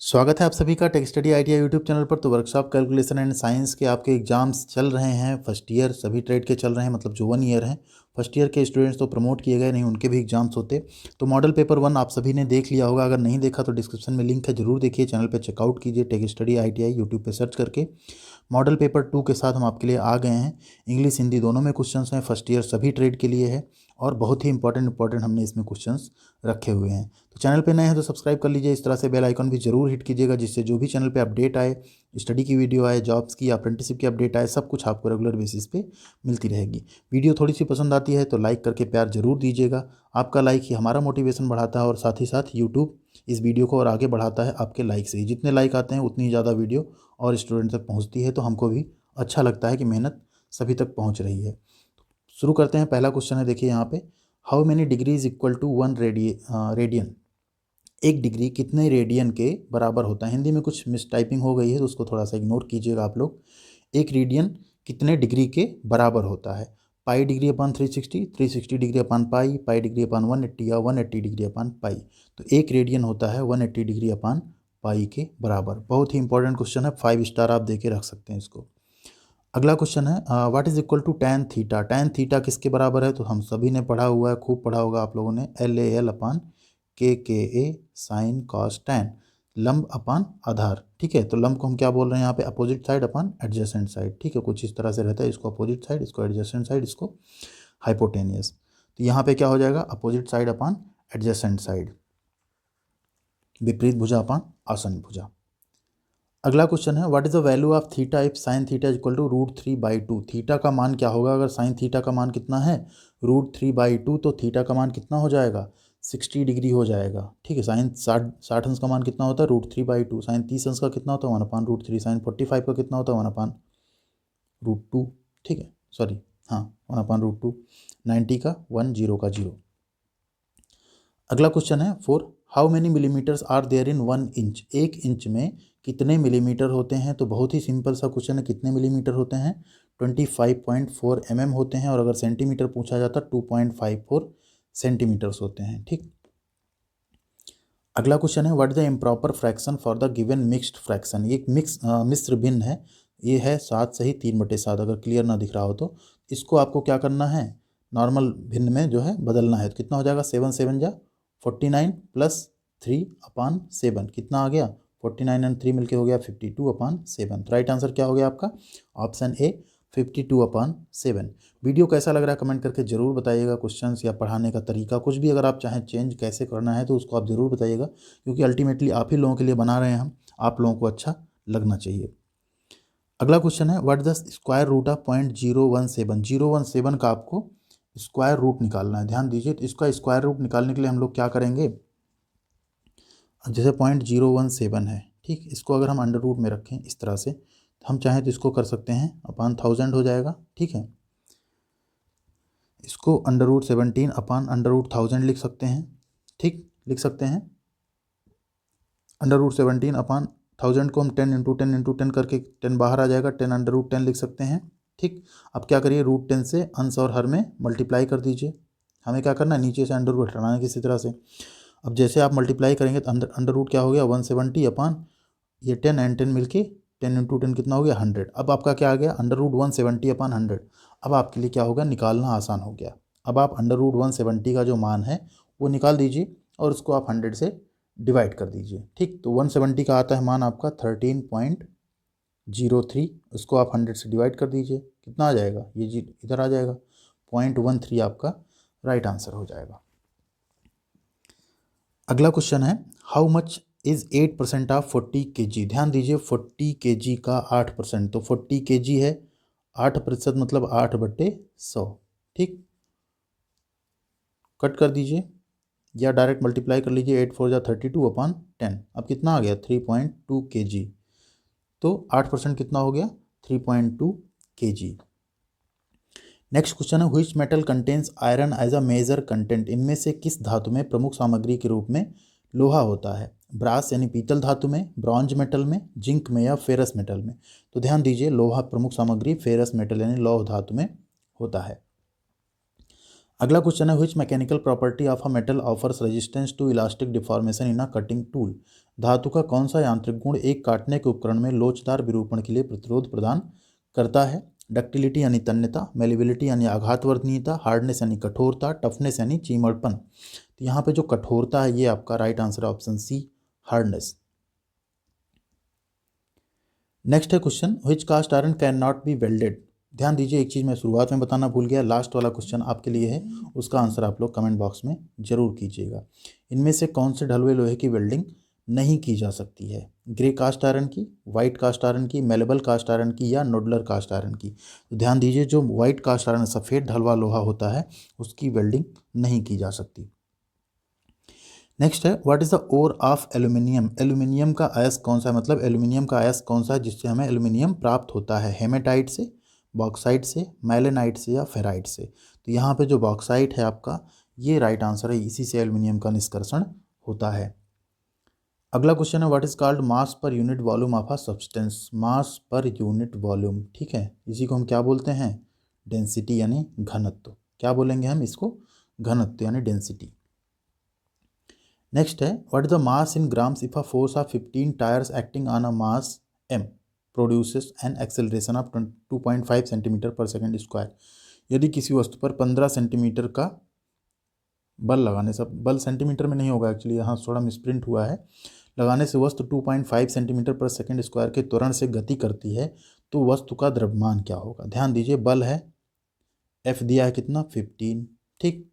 स्वागत है आप सभी का tech study ITI YouTube channel पर। तो वर्कशॉप कैलकुलेशन एंड साइंस के आपके एग्जाम्स चल रहे हैं। फर्स्ट ईयर सभी ट्रेड के चल रहे हैं, मतलब जो 1 ईयर हैं। फर्स्ट ईयर के स्टूडेंट्स तो प्रमोट किए गए नहीं, उनके भी एग्जाम्स होते। तो मॉडल पेपर 1 आप सभी ने देख लिया होगा। अगर नहीं देखा तो डिस्क्रिप्शन में लिंक है, जरूर देखिए। चैनल पर चेकआउट कीजिए टेक स्टडी आईटीआई यूट्यूब पर सर्च करके। मॉडल पेपर 2 के साथ हम आपके लिए आ गए हैं। इंग्लिश हिंदी दोनों में क्वेश्चंस हैं। फर्स्ट ईयर सभी ट्रेड के लिए है और बहुत ही इंपॉर्टेंट हमने इसमें क्वेश्चंस रखे हुए हैं। तो चैनल पे नए हैं तो सब्सक्राइब कर लीजिए। इस तरह से बेल आइकन भी जरूर हिट कीजिएगा, जिससे जो भी चैनल पे अपडेट आए, स्टडी की वीडियो आए, जॉब्स की, अप्रेंटिसशिप की अपडेट आए, सब कुछ आपको रेगुलर बेसिस पे मिलती रहेगी। वीडियो थोड़ी सी पसंद आती है तो लाइक करके प्यार जरूर दीजिएगा। आपका लाइक ही हमारा मोटिवेशन बढ़ाता है और साथ ही साथ यूट्यूब इस वीडियो को और आगे बढ़ाता है आपके लाइक से ही। जितने लाइक आते हैं उतनी ज़्यादा वीडियो और स्टूडेंट तक पहुँचती है, तो हमको भी अच्छा लगता है कि मेहनत सभी तक पहुँच रही है। शुरू करते हैं। पहला क्वेश्चन है, देखिए यहाँ पे, how many degree is equal to 1 radian. एक डिग्री कितने रेडियन के बराबर होता है। हिंदी में कुछ मिस टाइपिंग हो गई है तो उसको थोड़ा सा इग्नोर कीजिएगा आप लोग। एक रेडियन कितने डिग्री के बराबर होता है। पाई डिग्री अपन 360, 360 डिग्री अपन पाई, पाई डिग्री अपन 180 या 180 डिग्री अपन पाई। तो एक रेडियन होता है 180 डिग्री अपन पाई के बराबर। बहुत ही इंपॉर्टेंट क्वेश्चन है, 5 स्टार आप दे के रख सकते हैं इसको। अगला क्वेश्चन है, what is equal to tan theta. tan theta किसके बराबर है। तो हम सभी ने पढ़ा हुआ है, खूब पढ़ा होगा आप लोगों ने। LAL अपान KKA साइन कॉस tan, लंब अपान आधार। ठीक है, तो लंब को हम क्या बोल रहे हैं यहाँ पे, opposite side upon adjacent side. ठीक है, कुछ इस तरह से रहता है, इसको अपोजिट साइड, इसको एडजेसेंट साइड, इसको हाइपोटेनियस। तो यहाँ पे क्या हो जाएगा, opposite side upon adjacent side, विपरीत भुजा अपान आसन भुजा। अगला क्वेश्चन है, what is the value of theta if sine theta equal to √3/2। Theta का मान क्या होगा अगर साइन थीटा का मान कितना है, √3/2, तो थीटा का मान कितना हो जाएगा, 60 डिग्री हो जाएगा। ठीक है, साइन 60 अंश का मान कितना होता है, √3/2। साइन 30 अंश का कितना होता है, 1/√3। साइन 45 का कितना होता है, 1/√2। ठीक है, सॉरी, हाँ, 1/√2। 90 का 1, 0 का 0। अगला क्वेश्चन है 4, how many millimetres are there in 1 inch. 1 inch में कितने मिलीमीटर होते हैं। तो बहुत ही सिंपल सा क्वेश्चन है, कितने मिलीमीटर होते हैं, 25.4 mm होते हैं। और अगर सेंटीमीटर पूछा जाता 2.54 सेंटीमीटर्स होते हैं। ठीक, अगला क्वेश्चन है, what is the improper fraction for the given mixed fraction. ये मिश्र भिन्न है, ये है 7 सही 3/7। अगर क्लियर ना दिख रहा हो तो इसको आपको क्या करना है, नॉर्मल भिन्न में जो है बदलना है। तो कितना हो जाएगा, 7 7 जा 49 प्लस 3/7 कितना आ गया, 49 एंड 3 मिलके हो गया 52/7। तो राइट आंसर क्या हो गया आपका, ऑप्शन ए 52/7। वीडियो कैसा लग रहा है कमेंट करके जरूर बताइएगा। क्वेश्चंस या पढ़ाने का तरीका कुछ भी अगर आप चाहें चेंज कैसे करना है तो उसको आप ज़रूर बताइएगा, क्योंकि अल्टीमेटली आप ही लोगों के लिए बना रहे हैं हम, आप लोगों को अच्छा लगना चाहिए। अगला क्वेश्चन है, what the square root of 0.017। 017 का आपको स्क्वायर रूट निकालना है। ध्यान दीजिए, तो इसका स्क्वायर रूट निकालने के लिए हम लोग क्या करेंगे, जैसे 0.017 है, ठीक, इसको अगर हम अंडर रूट में रखें इस तरह से, तो हम चाहें तो इसको कर सकते हैं अपान 1000 हो जाएगा। ठीक है, इसको √17 अपान √1000 लिख सकते हैं। ठीक, लिख सकते हैं √17 अपान 1000 को हम 10 × 10 × 10 करके 10 बाहर आ जाएगा, 10 √10 लिख सकते हैं। ठीक, अब क्या करिए, √10 से अंश और हर में मल्टीप्लाई कर दीजिए। हमें क्या करना है, नीचे से अंडर रूट हटाना है किसी तरह से। अब जैसे आप मल्टीप्लाई करेंगे तो अंडर रूट क्या हो गया, 170 अपान ये 10 एंड 10 मिलके 10 × 10 कितना हो गया, 100। अब आपका क्या आ गया, √170 अपान 100। अब आपके लिए क्या होगा, निकालना आसान हो गया। अब आप √170 का जो मान है वो निकाल दीजिए और उसको आप 100 से डिवाइड कर दीजिए। ठीक, तो 170 का आता है मान आपका 13.03, उसको आप 100 से डिवाइड कर दीजिए, कितना आ जाएगा, ये जी इधर आ जाएगा, 0.13 आपका राइट आंसर हो जाएगा। अगला क्वेश्चन है, how much is 8% of 40 kg। ध्यान दीजिए, 40 kg का 8%, तो 40 kg है, 8% मतलब 8/100। ठीक, कट कर दीजिए या डायरेक्ट मल्टीप्लाई कर लीजिए, 8 4 जा 32 अपान 10। अब कितना आ गया, 3.2 kg। तो 8% कितना हो गया, 3.2 kg। नेक्स्ट क्वेश्चन है, which metal contains iron as a major content. इनमें से किस धातु में प्रमुख सामग्री के रूप में लोहा होता है। ब्रास यानी पीतल धातु में, ब्रॉन्ज मेटल में, जिंक में या फेरस मेटल में। तो ध्यान दीजिए, लोहा प्रमुख सामग्री फेरस मेटल यानी लौह धातु में होता है। अगला क्वेश्चन है which mechanical property of a metal offers resistance to elastic deformation in a cutting tool. धातु का कौन सा यांत्रिक गुण एक काटने के उपकरण में लोचदार विरूपण के लिए प्रतिरोध प्रदान करता है? डक्टिलिटी यानी तन्यता, मेलिबिलिटी यानी आघातवर्धनीयता, हार्डनेस यानी कठोरता, टफनेस यानी चीमड़पन। तो यहाँ पे जो कठोरता है ये आपका राइट आंसर है ऑप्शन सी, हार्डनेस। नेक्स्ट है question which cast iron can not be welded. ध्यान दीजिए, एक चीज़ मैं शुरुआत में बताना भूल गया, लास्ट वाला क्वेश्चन आपके लिए है, उसका आंसर आप लोग कमेंट बॉक्स में जरूर कीजिएगा। इनमें से कौन से ढलुए लोहे की वेल्डिंग नहीं की जा सकती है? ग्रे कास्ट आयरन की, वाइट कास्ट आयरन की, मेलेबल कास्ट आयरन की या नोडलर कास्ट आयरन की? तो ध्यान दीजिए, जो वाइट कास्ट आयरन सफ़ेद ढलवा लोहा होता है उसकी वेल्डिंग नहीं की जा सकती। नेक्स्ट है what is the ore of aluminium. Aluminium का अयस्क कौन सा है, मतलब एल्यूमिनियम का अयस्क कौन सा है जिससे हमें एल्यूमिनियम प्राप्त होता है? हेमेटाइट से, बॉक्साइट से, मैलेनाइट से या फेराइट से? तो यहाँ पे जो बॉक्साइट है आपका ये राइट आंसर है, इसी से एल्यूमिनियम का निष्कर्षण होता है। अगला क्वेश्चन है what is called mass per unit volume of a substance. Mass per unit volume, ठीक है, इसी को हम क्या बोलते हैं? डेंसिटी यानी घनत्व। क्या बोलेंगे हम इसको? घनत्व यानी डेंसिटी। नेक्स्ट है what is the mass in grams if a force of 15 tyres acting on a mass m produces an acceleration of 2.5 centimetre पर सेकेंड स्क्वायर। यदि किसी वस्तु पर 15 सेंटीमीटर का बल लगाने से, बल सेंटीमीटर में नहीं होगा एक्चुअली, यहाँ थोड़ा मिसप्रिंट हुआ है, लगाने से वस्तु 2.5 सेंटीमीटर पर सेकेंड स्क्वायर के त्वरण से गति करती है तो वस्तु का द्रव्यमान क्या होगा? ध्यान दीजिए, बल है F दिया है कितना? 15, ठीक।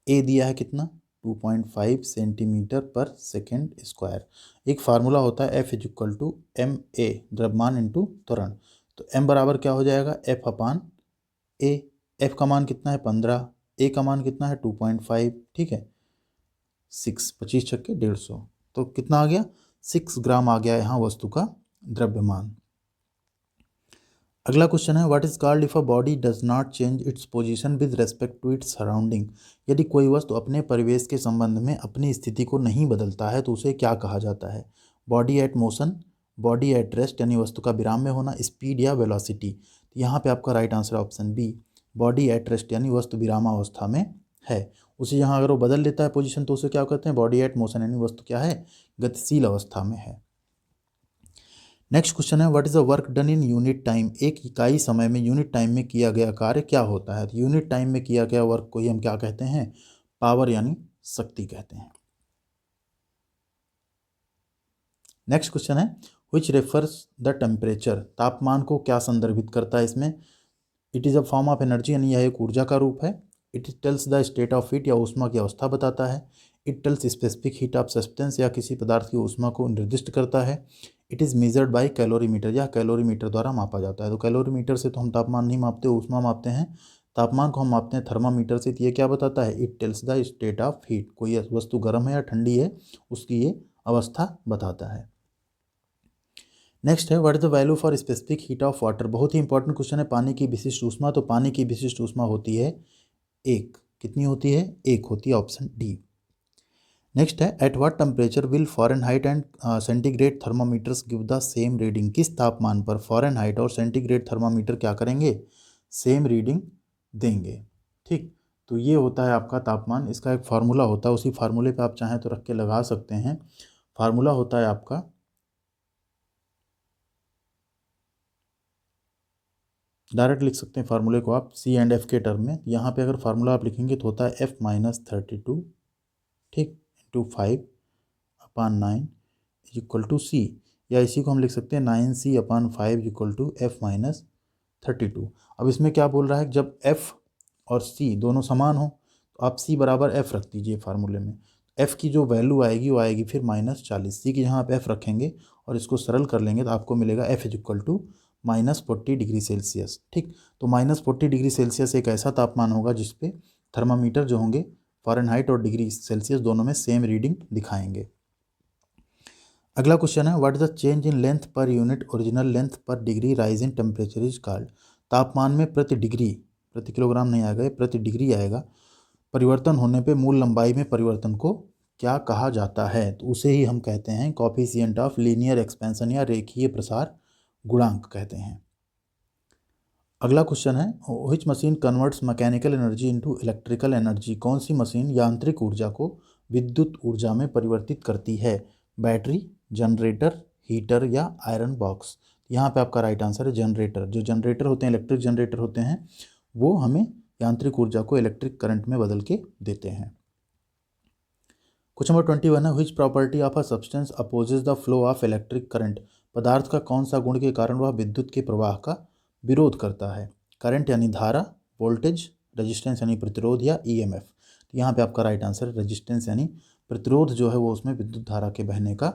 A दिया है कितना? 2.5 सेंटीमीटर पर सेकेंड स्क्वायर। एक फार्मूला होता है F equal to M A, द्रव्यमान इंटू त्वरण। तो M बराबर क्या हो जाएगा? F upon A। F का मान कितना है? 15, A का मान कितना है? 2.5, ठीक है। 6, 25 छक्के 150, तो कितना आ गया? 6 ग्राम आ गया यहाँ वस्तु का द्रव्यमान। अगला क्वेश्चन है what is called if a body does not change its position with respect to its surrounding. यदि कोई वस्तु अपने परिवेश के संबंध में अपनी स्थिति को नहीं बदलता है तो उसे क्या कहा जाता है? Body at motion, body at rest यानी वस्तु का विराम में होना, स्पीड या वेलोसिटी? यहाँ पे आपका right answer option B, body at rest यानी वस्तु विरामावस्था में है। उसे यहाँ अगर वो बदल लेता है पोजीशन तो उसे क्या कहते हैं? बॉडी एट मोशन यानी वस्तु क्या है? गतिशील अवस्था में है। नेक्स्ट क्वेश्चन है what is the work done in unit time. एक इकाई समय में यूनिट टाइम में किया गया कार्य क्या होता है? तो यूनिट टाइम में किया गया वर्क को ही हम क्या कहते हैं? पावर यानी शक्ति कहते हैं। नेक्स्ट क्वेश्चन है व्हिच रेफर्स द टेम्परेचर। तापमान को क्या संदर्भित करता है इसमें? It is a form of energy यानी यह एक ऊर्जा का रूप है। It tells the state of heat या ऊष्मा की अवस्था बताता है। It tells specific heat of substance या किसी पदार्थ की ऊष्मा को निर्दिष्ट करता है। It is measured by calorimeter या कैलोरीमीटर द्वारा मापा जाता है। तो कैलोरीमीटर से तो हम तापमान नहीं मापते, ऊष्मा मापते हैं। तापमान को हम मापते हैं थर्मामीटर से। तो ये क्या बताता है? It tells the state of heat, कोई वस्तु गर्म है या ठंडी है उसकी ये अवस्था बताता है। नेक्स्ट है what is the value for specific heat of water. बहुत ही इंपॉर्टेंट क्वेश्चन है। पानी की विशिष्ट ऊष्मा, तो पानी की विशिष्ट ऊष्मा होती है 1। कितनी होती है? 1 होती है, ऑप्शन डी। नेक्स्ट है at what temperature will Fahrenheit and centigrade thermometers give the same reading. किस तापमान पर फॉरेनहाइट और सेंटीग्रेड थर्मामीटर क्या करेंगे? सेम रीडिंग देंगे, ठीक। तो ये होता है आपका तापमान। इसका एक फार्मूला होता है, उसी फार्मूले पे आप चाहें तो रख के लगा सकते हैं। फार्मूला होता है आपका, डायरेक्ट लिख सकते हैं फार्मूले को आप सी एंड एफ के टर्म में। यहाँ पे अगर फार्मूला आप लिखेंगे तो होता है एफ माइनस 32, ठीक, into 5 upon 9 equal to C, या इसी को हम लिख सकते हैं 9c upon 5 equal to F minus 32। अब इसमें क्या बोल रहा है? जब एफ और सी दोनों समान हो तो आप सी बराबर एफ रख दीजिए फार्मूले में। एफ की जो वैल्यू आएगी वो आएगी फिर -40। सी की जहाँ आप एफ रखेंगे और इसको सरल कर लेंगे तो आपको मिलेगा F equal to -40 degree celsius, ठीक। तो -40 डिग्री सेल्सियस एक ऐसा तापमान होगा जिस पे थर्मामीटर जो होंगे फ़ारेनहाइट और डिग्री सेल्सियस दोनों में सेम रीडिंग दिखाएंगे। अगला क्वेश्चन है what is the change in length per unit original length per degree rise in temperature is called. तापमान में प्रति डिग्री, प्रति किलोग्राम नहीं आएगा, प्रति डिग्री आएगा, परिवर्तन होने पे मूल लंबाई में परिवर्तन को क्या कहा जाता है? तो उसे ही हम कहते हैं कोफिशिएंट ऑफ लीनियर एक्सपेंशन या रेखीय प्रसार गुणांक कहते हैं। अगला क्वेश्चन है, विच machine converts mechanical energy into electrical energy? कौन सी मशीन यांत्रिक ऊर्जा को विद्युत ऊर्जा में परिवर्तित करती है? बैटरी, जनरेटर, हीटर या आयरन बॉक्स? यहाँ पे आपका राइट आंसर है जनरेटर। जो जनरेटर होते हैं, इलेक्ट्रिक जनरेटर होते हैं, वो हमें यांत्रिक ऊर्जा को इलेक्ट्रिक करंट में बदल के देते हैं। क्वेश्चन नंबर 21 है, which property of a substance opposes the flow of electric current? पदार्थ का कौन सा गुण के कारण वह विद्युत के प्रवाह का विरोध करता है? करंट यानी धारा, वोल्टेज, रेजिस्टेंस यानी प्रतिरोध या ईएमएफ? तो यहाँ पे आपका राइट आंसर है रेजिस्टेंस, यानी प्रतिरोध जो है वो उसमें विद्युत धारा के बहने का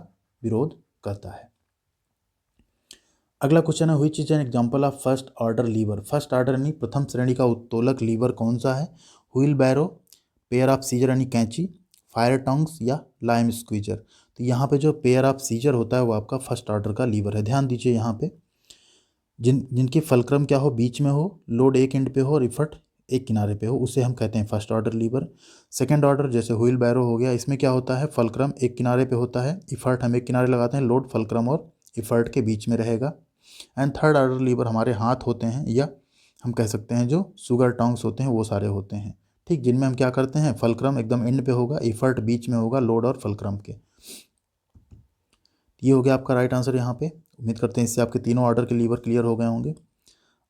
विरोध करता है। अगला क्वेश्चन है, which is an example of first order lever? First order यानी प्रथम श्रेणी का उत्तोलक लीवर कौन सा है? Wheel barrow, pair of scissor यानी कैंची, फायर टोंग्स या लाइम स्क्वीजर? तो यहाँ पे जो पेयर ऑफ सीजर होता है वो आपका फर्स्ट ऑर्डर का लीवर है। ध्यान दीजिए यहाँ पे जिनकी फलक्रम क्या हो, बीच में हो, लोड एक एंड पे हो और इफर्ट एक किनारे पे हो, उसे हम कहते हैं first order liver. Second order जैसे व्हील बैरो हो गया, इसमें क्या होता है, फलक्रम एक किनारे पे होता है, इफर्ट हम एक किनारे लगाते हैं, लोड फलक्रम और इफर्ट के बीच में रहेगा। एंड थर्ड ऑर्डर लीवर हमारे हाथ होते हैं, या हम कह सकते हैं जो शुगर टोंग्स होते हैं वो सारे होते हैं, ठीक, जिनमें हम क्या करते हैं, फलक्रम एकदम एंड पे होगा, इफर्ट बीच में होगा, लोड और फलक्रम के। ये हो गया आपका राइट आंसर यहाँ पे। उम्मीद करते हैं इससे आपके तीनों ऑर्डर के लीवर क्लियर हो गए होंगे।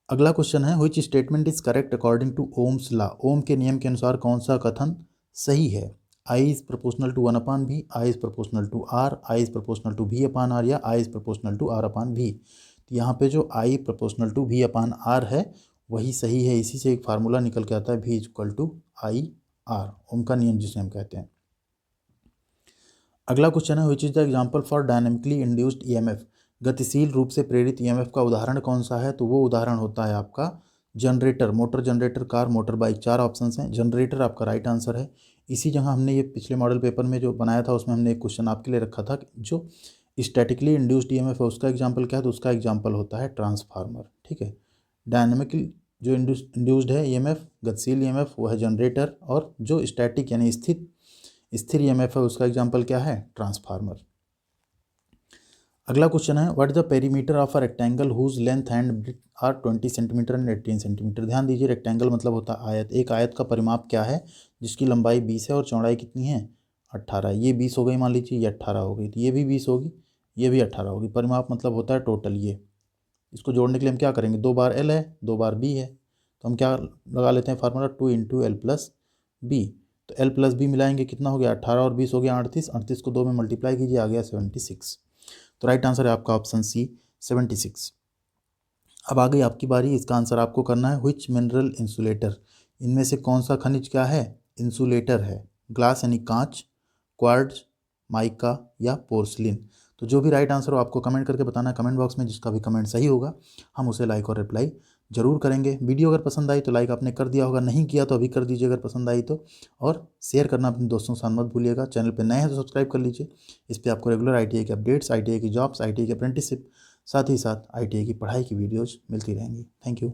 अगला क्वेश्चन है, which statement is correct according to Ohm's law? Ohm के नियम के अनुसार कौन सा कथन सही है? I is proportional to 1/v, I is proportional to R, I is proportional to v/r या आई इज प्रोपोर्शनल टू r/v? तो यहाँ पे जो आई प्रोपोर्शनल टू v/r है वही सही है। इसी से एक फार्मूला निकल के आता है v equal to I R, Ohm का नियम जिसे हम कहते हैं। अगला क्वेश्चन है, which is the example for dynamically induced EMF? गतिशील रूप से प्रेरित ईएमएफ का उदाहरण कौन सा है? तो वो उदाहरण होता है आपका generator, motor, generator, car, motor bike. 4 options हैं, जनरेटर आपका राइट आंसर है। इसी जगह हमने ये पिछले मॉडल पेपर में जो बनाया था उसमें हमने एक क्वेश्चन आपके लिए रखा था, जो स्टैटिकली इंड्यूस्ड ईएमएफ है उसका एग्जाम्पल क्या है? तो उसका एग्जाम्पल होता है ट्रांसफार्मर, ठीक है। डायनेमिकली जो इंड्यूस्ड है ईएमएफ, गतिशील ईएमएफ, वो है जनरेटर, और जो स्टैटिक यानी स्थिर ईएमएफ है उसका एग्जाम्पल क्या है? ट्रांसफार्मर। अगला क्वेश्चन है, what is the perimeter of a rectangle whose length and breadth are 20 centimetre and 18 centimetre? ध्यान दीजिए, रेक्टेंगल मतलब होता है आयत। एक आयत का परिमाप क्या है जिसकी लंबाई 20 है और चौड़ाई कितनी है? 18। ये 20 हो गई, मान लीजिए ये 18 हो गई, तो ये भी 20 होगी, ये भी 18 होगी। परिमाप मतलब होता है टोटल। ये इसको जोड़ने के लिए हम क्या करेंगे, 2 बार एल है, 2 बार बी है, तो हम क्या लगा लेते हैं फार्मूला, 2 × l+b। तो l+b मिलाएंगे, कितना हो गया, 18 और 20 हो गया 38, 38 को 2 में मल्टीप्लाई कीजिए, आ गया 76। तो राइट आंसर है आपका ऑप्शन सी 76। अब आ गई आपकी बारी, इसका आंसर आपको करना है, व्हिच मिनरल इंसुलेटर? इनमें से कौन सा खनिज क्या है? इंसुलेटर है। ग्लास यानी कांच, क्वार्ट्ज, माइका या पोर्सलिन? तो जो भी राइट आंसर हो आपको कमेंट करके बताना है कमेंट बॉक्स में। जिसका भी कमेंट सही होगा हम उसे लाइक और रिप्लाई जरूर करेंगे। वीडियो अगर पसंद आई तो लाइक आपने कर दिया होगा, नहीं किया तो अभी कर दीजिए अगर पसंद आई तो, और शेयर करना अपने दोस्तों के साथ मत भूलिएगा। चैनल पे नए हैं तो सब्सक्राइब कर लीजिए। इस पर आपको रेगुलर ITI के अपडेट्स, ITI की जॉब्स, ITI की अप्रेंटिसशिप, साथ ही साथ ITI की पढ़ाई की वीडियोज़ मिलती रहेंगी। Thank you.